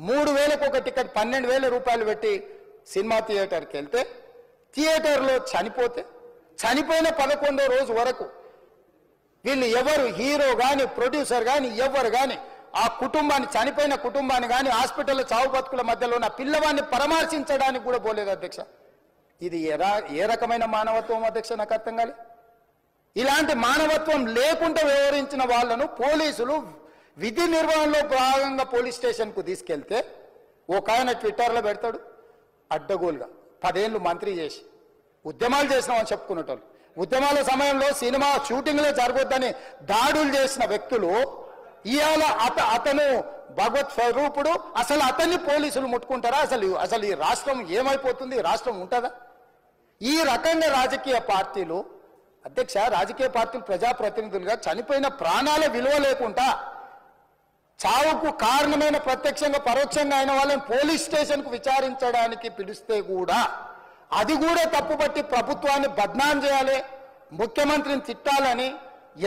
3000కు ఒక టికెట్ 12,000 రూపాయలు పెట్టి సినిమా థియేటర్కి వెళ్తే థియేటర్లో చనిపోయిన 11వ రోజు వరకు వీళ్ళు ఎవరు హీరో కానీ ప్రొడ్యూసర్ కానీ ఎవరు కానీ ఆ కుటుంబాన్ని చనిపోయిన కుటుంబాన్ని కానీ హాస్పిటల్లో చావు బతుకుల మధ్యలో ఉన్న పిల్లవాడిని పరామర్శించడానికి కూడా పోలేదు అధ్యక్ష. ఇది ఏ రకమైన మానవత్వం అధ్యక్ష? నాకు అర్థం కాలే. ఇలాంటి మానవత్వం లేకుండా వ్యవహరించిన వాళ్ళను పోలీసులు విధి నిర్వహణలో భాగంగా పోలీస్ స్టేషన్కు తీసుకెళ్తే ఒక ఆయన ట్విట్టర్లో పెడతాడు అడ్డగోలుగా 10 ఏళ్ళు మంత్రి చేసి ఉద్యమాలు చేసినామని చెప్పుకునేటోళ్ళు, ఉద్యమాల సమయంలో సినిమా షూటింగ్లో జరగొద్దని దాడులు చేసిన వ్యక్తులు ఇవాళ అతను భగవత్ స్వరూపుడు. అసలు అతన్ని పోలీసులు ముట్టుకుంటారా? అసలు ఈ రాష్ట్రం ఏమైపోతుంది? రాష్ట్రం ఉంటుందా? ఈ రకంగా రాజకీయ పార్టీలు అధ్యక్ష, రాజకీయ పార్టీలు ప్రజాప్రతినిధులుగా చనిపోయిన ప్రాణాల విలువ లేకుండా చావుకు కారణమైన ప్రత్యక్షంగా పరోక్షంగా అయిన వాళ్ళని పోలీస్ స్టేషన్కు విచారించడానికి పిలిస్తే కూడా అది కూడా తప్పుపట్టి ప్రభుత్వాన్ని బద్నాం చేయాలి, ముఖ్యమంత్రిని తిట్టాలని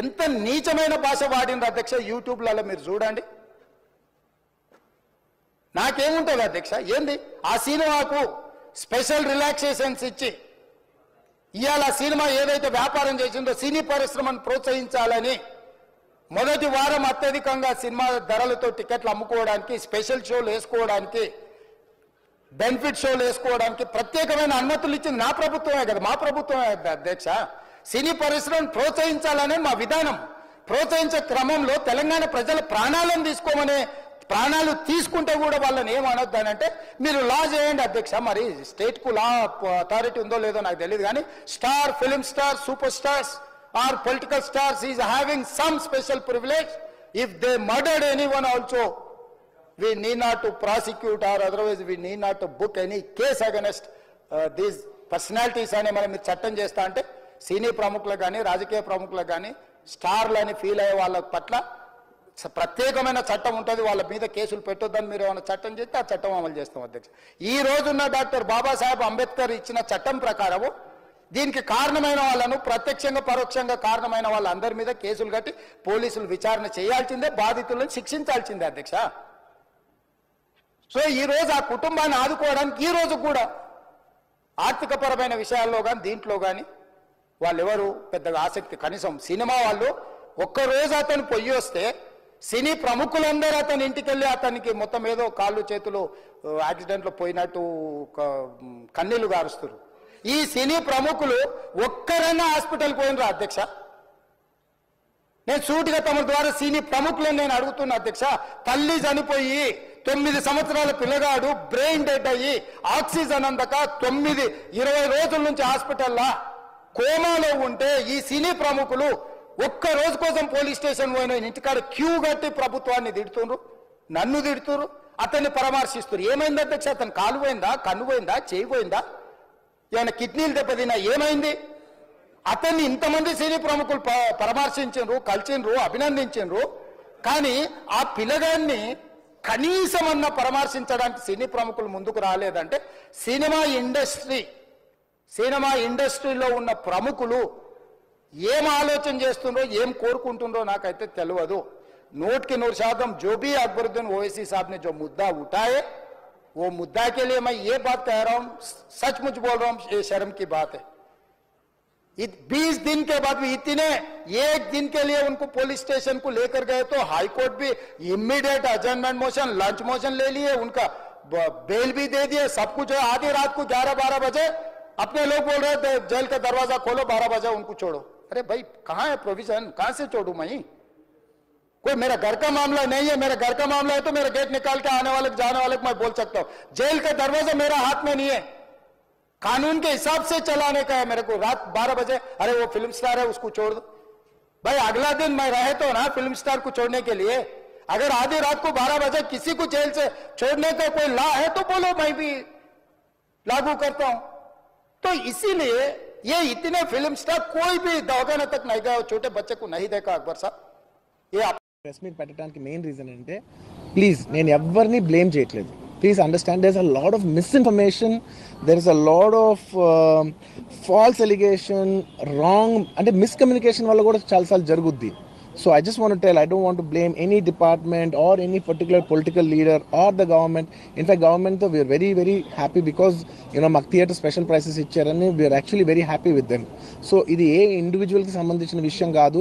ఎంత నీచమైన భాష వాడింది అధ్యక్ష. యూట్యూబ్లలో మీరు చూడండి. నాకేముంటుంది అధ్యక్ష? ఏంది ఆ సినిమాకు స్పెషల్ రిలాక్సేషన్స్ ఇచ్చి ఇవాళ సినిమా ఏదైతే వ్యాపారం చేసిందో సినీ పరిశ్రమను ప్రోత్సహించాలని మొదటి వారం అత్యధికంగా సినిమా ధరలతో టికెట్లు అమ్ముకోవడానికి, స్పెషల్ షోలు వేసుకోవడానికి, బెనిఫిట్ షోలు వేసుకోవడానికి ప్రత్యేకమైన అనుమతులు ఇచ్చింది నా ప్రభుత్వమే కదా, మా ప్రభుత్వమే అధ్యక్ష. సినీ పరిశ్రమను ప్రోత్సహించాలనే మా విధానం. ప్రోత్సహించే క్రమంలో తెలంగాణ ప్రజల ప్రాణాలను తీసుకోమనే, ప్రాణాలు తీసుకుంటే కూడా వాళ్ళని ఏమనొద్దు అని అంటే మీరు లా చేయండి అధ్యక్ష. మరి స్టేట్కు లా అథారిటీ ఉందో లేదో నాకు తెలియదు, కానీ star, film star, super stars or political stars is having some special privilege. If they murdered anyone also, we need not to prosecute or otherwise we need not to book any case against these personalities అని మనం చట్టం చేస్తా అంటే సినీ ప్రముఖులకు కానీ రాజకీయ ప్రముఖులకు కానీ స్టార్లని ఫీల్ అయ్యే వాళ్ళ పట్ల ప్రత్యేకమైన చట్టం ఉంటుంది. వాళ్ళ మీద కేసులు పెట్టొద్దని మీరు ఏమైనా చట్టం చేస్తే ఆ చట్టం అమలు చేస్తాం అధ్యక్ష. ఈ రోజున్న డాక్టర్ బాబాసాహెబ్ అంబేద్కర్ ఇచ్చిన చట్టం ప్రకారము దీనికి కారణమైన వాళ్ళను ప్రత్యక్షంగా పరోక్షంగా కారణమైన వాళ్ళందరి మీద కేసులు కట్టి పోలీసులు విచారణ చేయాల్సిందే, బాధితులను శిక్షించాల్సిందే అధ్యక్ష. సో ఈ రోజు ఆ కుటుంబాన్ని ఆదుకోవడానికి ఈ రోజు కూడా ఆర్థికపరమైన విషయాల్లో కానీ దీంట్లో కానీ వాళ్ళెవరు పెద్దగా ఆసక్తి, కనీసం సినిమా వాళ్ళు ఒక్కరోజు అతను పొయ్యి వస్తే సినీ ప్రముఖులందరూ అతని ఇంటికి వెళ్ళి అతనికి మొత్తం ఏదో కాళ్ళు చేతులు యాక్సిడెంట్లో పోయినట్టు కన్నీళ్లు గారుస్తారు. ఈ సినీ ప్రముఖులు ఒక్కరైనా హాస్పిటల్ పోయినరా అధ్యక్ష? నేను సూటిగా తమ ద్వారా సినీ ప్రముఖులను నేను అడుగుతున్నా అధ్యక్ష. తల్లి చనిపోయి 9 సంవత్సరాల పిల్లగాడు బ్రెయిన్ డెడ్ అయ్యి ఆక్సిజన్ అందక 20 రోజుల నుంచి హాస్పిటల్లో కోమాలో ఉంటే ఈ సినీ ప్రముఖులు ఒక్క రోజు కోసం పోలీస్ స్టేషన్ పోయిన ఇంటికాడ క్యూ కట్టి ప్రభుత్వాన్ని తిడుతున్నారు, నన్ను తిడుతున్నారు, అతన్ని పరామర్శిస్తున్నారు. ఏమైంది అధ్యక్ష? అతను కాలు పోయిందా, కన్ను పోయిందా, చేయి పోయిందా, ఏమైనా కిడ్నీలు దెబ్బతిన్నా, ఏమైంది? అతన్ని ఇంతమంది సినీ ప్రముఖులు పరామర్శించారు, కలిసిండ్రు, అభినందించారు. కానీ ఆ పిల్లగాన్ని కనీసమన్నా పరామర్శించడానికి సినీ ప్రముఖులు ముందుకు రాలేదంటే సినిమా ఇండస్ట్రీలో ఉన్న ప్రముఖులు ఏం ఆలోచన చేస్తుండ్రో, ఏం కోరుకుంటుండ్రో నాకైతే తెలియదు. 100% जो भी अकबरुद्दीन ओवैसी साहब ने जो मुद्दा उठाए वो मुद्दा के लिए मैं ये बात कह रहा हूं, सचमुच बोल रहा हूं, ये शर्म की बात है. 20 दिन के बाद भी एक दिन के लिए उनको पुलिस स्टेशन को लेकर गए तो हाई कोर्ट भी इमीडिएट अजर्नमेंट मोशन, लंच मोशन ले लिए, उनका बेल भी दे दिए, सब कुछ है. आधी रात को 11-12 बजे अपने लोग बोल रहे थे जेल का दरवाजा खोलो, 12 बजे उनको छोड़ो. अरे भाई कहाँ है प्रोविजन? कहां से छोड़ू मैं? कोई मेरा घर का मामला नहीं है. मेरा घर का मामला है तो मेरा गेट निकाल के आने वाले जाने वाले को मैं बोल सकता हूं. जेल का दरवाजा मेरा हाथ में नहीं है, कानून के हिसाब से चलाने का है मेरे को. रात 12 बजे अरे वो फिल्म स्टार है उसको छोड़ दो. भाई अगला दिन मैं रहे तो ना फिल्म स्टार को छोड़ने के लिए. अगर आधी रात को 12 बजे किसी को जेल से छोड़ने का कोई लॉ है तो बोलो, मैं भी लागू करता हूं. तो इसीलिए ये इतने फिल्म स्टार कोई भी दवाखाना तक नहीं गया, छोटे बच्चे को नहीं देखा अकबर साहब. ये ప్రెస్ మీట్ పెట్టడానికి మెయిన్ రీజన్ అంటే, ప్లీజ్ నేను ఎవరిని బ్లేమ్ చేయట్లేదు. Please understand, there is a lot of misinformation, there is a lot of false allegation, wrong అంటే మిస్కమ్యూనికేషన్ వల్ల కూడా చాలాసార్లు జరుగుద్ది. So I just want to tell, I don't want to blame any department or any particular political leader or the government. In fact, government though, we are very, very happy because, మాకు theatre special prices ఇచ్చారని we are actually very happy with them. So ఇది ఏ ఇండివిజువల్కి సంబంధించిన విషయం కాదు.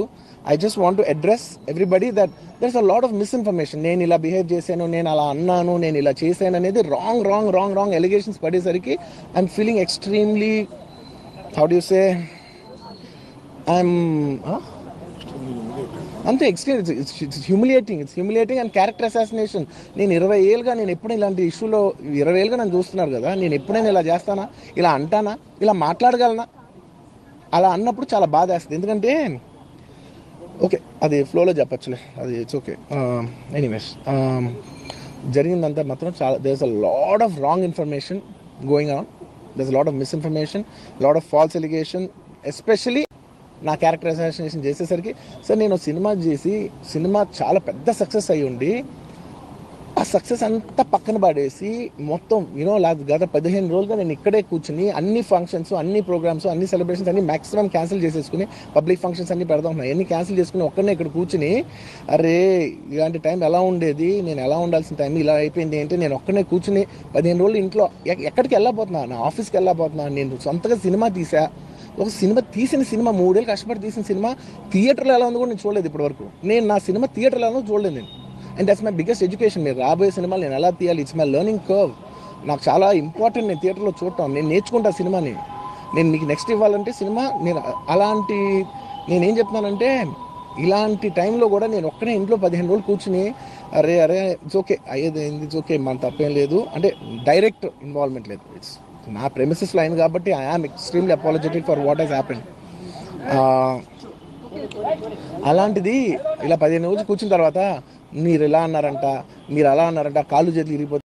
I just want to address everybody that there is a lot of misinformation. నేను ఇలా బిహేవ్ చేశాను, నేను అలా అన్నాను, నేను ఇలా చేశాను అనేది రాంగ్ ఎలిగేషన్స్ పడేసరికి I'm feeling extremely, how do you say, I'm అంతే it's humiliating and character assassination. నేను 20 ఏళ్ళుగా నేను ఎప్పుడు ఇలాంటి ఇష్యూలో 20 ఏళ్ళుగా నన్ను చూస్తున్నారు కదా, నేను ఎప్పుడైనా ఇలా చేస్తానా, ఇలా అంటానా, ఇలా మాట్లాడగలనా? అలా అన్నప్పుడు చాలా బాధ వేస్తుంది. ఎందుకంటే ఓకే అది ఫ్లోలో చెప్పచ్చులే, అది ఇట్స్ ఓకే. ఎనీవేస్ జరిగిందంతా మాత్రం చాలా, there is a lot of wrong information going on, there is a lot of misinformation, lot of false allegation, especially నా క్యారెక్టర్ అసాసినేషన్ చేసేసరికి. సార్ నేను సినిమా చాలా పెద్ద సక్సెస్ అయ్యి ఉండి ఆ సక్సెస్ అంతా పక్కన పడేసి మొత్తం గత 15 రోజులుగా నేను ఇక్కడే కూర్చుని అన్ని ఫంక్షన్స్, అన్ని ప్రోగ్రామ్స్, అన్ని సెలబ్రేషన్స్ అన్ని మ్యాక్సిమం క్యాన్సిల్ చేసేసుకుని, పబ్లిక్ ఫంక్షన్స్ అన్ని పెడదాం అన్ని క్యాన్సిల్ చేసుకుని ఒక్కనే ఇక్కడ కూర్చుని, అరే ఇలాంటి టైం ఎలా ఉండేది, నేను ఎలా ఉండాల్సిన టైం ఇలా అయిపోయింది ఏంటి, నేను ఒక్కనే కూర్చుని 15 రోజులు ఇంట్లో ఎక్కడికి వెళ్ళబోతున్నా, నా ఆఫీస్కి వెళ్ళబోతున్నా, నేను సొంతగా సినిమా తీసా. ఒక తీసిన సినిమా 3 ఏళ్ళు కష్టపడి తీసిన సినిమా థియేటర్లో ఎలా ఉందో కూడా నేను చూడలేదు ఇప్పటివరకు. నేను నా సినిమా థియేటర్లో ఎలా ఉందో చూడలేదు నేను. And that's my biggest education. మీరు రాబోయే సినిమాలు నేను ఎలా తీయాలి, ఇట్స్ మై లెర్నింగ్ కర్వ్. నాకు చాలా ఇంపార్టెంట్ నేను థియేటర్లో చూడటం, నేను నేర్చుకుంటా సినిమాని. నేను మీకు నెక్స్ట్ ఇవ్వాలంటే సినిమా, నేనేం చెప్తున్నానంటే ఇలాంటి టైంలో కూడా నేను ఒక్కనే ఇంట్లో 15 రోజులు కూర్చుని అరే ఇట్స్ ఓకే అయ్యేది ఇట్స్ ఓకే, మన తప్పేం లేదు అంటే డైరెక్ట్ ఇన్వాల్వ్మెంట్ లేదు. ఇట్స్ నా ప్రెమిసెస్లో అయింది కాబట్టి I am extremely apologetic for what has happened. అలాంటిది ఇలా 15 రోజులు కూర్చున్న తర్వాత మీరు ఇలా అన్నారంట, మీరు అలా అన్నారంట, కాళ్ళు చేతులు ఇరిగిపోతే